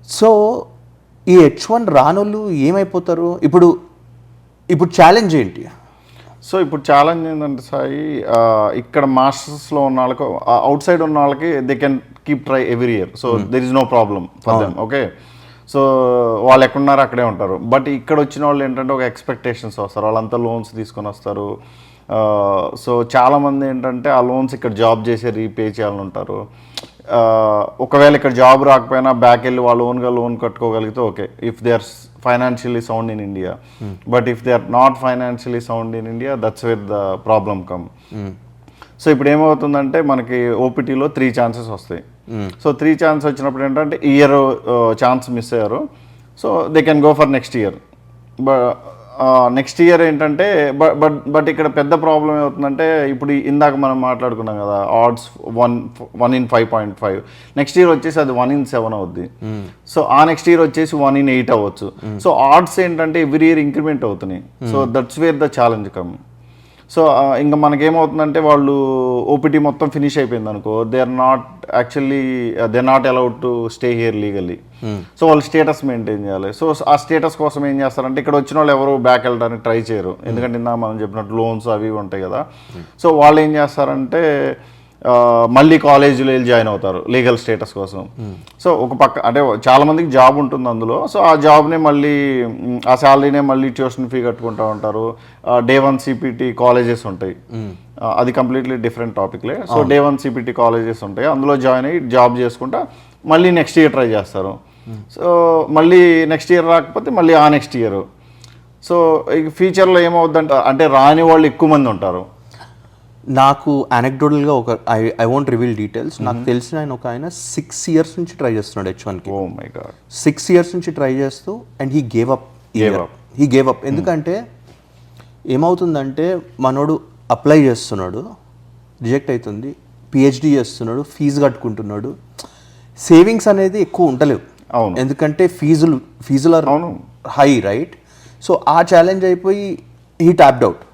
So ఈ H1 రానోళ్ళు ఏమైపోతారు ఇప్పుడు? ఇప్పుడు ఛాలెంజ్ ఏంటి? సో ఇప్పుడు ఛాలెంజ్ ఏంటంటే సాయి, ఇక్కడ మాస్టర్స్లో ఉన్న వాళ్ళకి, అవుట్ సైడ్ ఉన్న వాళ్ళకి they can keep try every year. So there is no problem for them. Okay, so వాళ్ళు ఎక్కడున్నారో అక్కడే ఉంటారు. బట్ ఇక్కడ వచ్చిన వాళ్ళు ఏంటంటే ఒక ఎక్స్పెక్టేషన్స్ వస్తారు, వాళ్ళంతా లోన్స్ తీసుకొని వస్తారు. సో చాలామంది ఏంటంటే ఆ లోన్స్ ఇక్కడ జాబ్ చేసి రీపే చేయాలని ఉంటారు. ఒకవేళ ఇక్కడ జాబ్ రాకపోయినా బ్యాక్ వెళ్ళి వాళ్ళు ఓన్గా లోన్ కట్టుకోగలిగితే okay, if they are financially sound in India. But if they are not financially sound in India, that's where the problem come. So ఇప్పుడు ఏమవుతుందంటే మనకి ఓపీటీలో 3 ఛాన్సెస్ వస్తాయి. సో 3 ఛాన్స్ వచ్చినప్పుడు ఏంటంటే ఇయర్ ఛాన్స్ మిస్ అయ్యారు, so they can go for next year. Next year ఏంటంటే but ఇక్కడ పెద్ద ప్రాబ్లం ఏమవుతుందంటే, ఇప్పుడు ఇందాక మనం మాట్లాడుకున్నాం కదా, ఆడ్స్ 1 in 5.5, నెక్స్ట్ ఇయర్ వచ్చేసి అది 1 in 7 అవుద్ది. సో ఆ నెక్స్ట్ ఇయర్ వచ్చేసి 1 in 8 అవ్వచ్చు. సో ఆడ్స్ ఏంటంటే ఎవ్రీ ఇయర్ ఇంక్రిమెంట్ అవుతున్నాయి. So that's where the challenge come. So ఇంకా మనకేమవుతుందంటే, వాళ్ళు ఓపీటీ మొత్తం ఫినిష్ అయిపోయింది అనుకో, they are not allowed to stay here legally. So వాళ్ళు స్టేటస్ మెయింటైన్ చేయాలి. సో ఆ స్టేటస్ కోసం ఏం చేస్తారంటే, ఇక్కడ వచ్చిన వాళ్ళు ఎవరు బ్యాక్ వెళ్ళడానికి ట్రై చేయరు, ఎందుకంటే ఇందాక మనం చెప్పినట్టు లోన్స్ అవి ఉంటాయి కదా. సో వాళ్ళు ఏం చేస్తారంటే మళ్ళీ కాలేజీలో వెళ్ళి జాయిన్ అవుతారు లీగల్ స్టేటస్ కోసం. సో ఒక పక్క అంటే చాలా మందికి జాబ్ ఉంటుంది అందులో. సో ఆ జాబ్నే మళ్ళీ ఆ శాలరీనే మళ్ళీ ట్యూషన్ ఫీ కట్టుకుంటూ ఉంటారు. Day 1 CPT కాలేజెస్ ఉంటాయి, అది కంప్లీట్లీ డిఫరెంట్ టాపిక్లే. సో Day 1 CPT కాలేజెస్ ఉంటాయి, అందులో జాయిన్ అయ్యి జాబ్ చేసుకుంటా మళ్ళీ నెక్స్ట్ ఇయర్ ట్రై చేస్తారు. సో మళ్ళీ నెక్స్ట్ ఇయర్ రాకపోతే మళ్ళీ ఆ నెక్స్ట్ ఇయర్. సో ఫ్యూచర్లో ఏమవుద్దంటే, అంటే రాని వాళ్ళు ఎక్కువ మంది ఉంటారు. నాకు అనెక్డోటల్గా ఒక ఐ వోంట్ రివీల్ డీటెయిల్స్, నాకు తెలిసిన ఆయన ఒక ఆయన 6 years నుంచి ట్రై చేస్తున్నాడు H1కి. ఓ మై గాడ్, 6 years నుంచి ట్రై చేస్తూ అండ్ హీ గేవ్ అప్. ఎందుకంటే ఏమవుతుందంటే, మనోడు అప్లై చేస్తున్నాడు, రిజెక్ట్ అవుతుంది, PhD చేస్తున్నాడు, ఫీజు కట్టుకుంటున్నాడు, సేవింగ్స్ అనేది ఎక్కువ ఉండలేవు. అవును, ఎందుకంటే ఫీజులు ఆర్ హై, రైట్? సో ఆ ఛాలెంజ్ అయిపోయి హీ ట్యాప్డ్ అవుట్.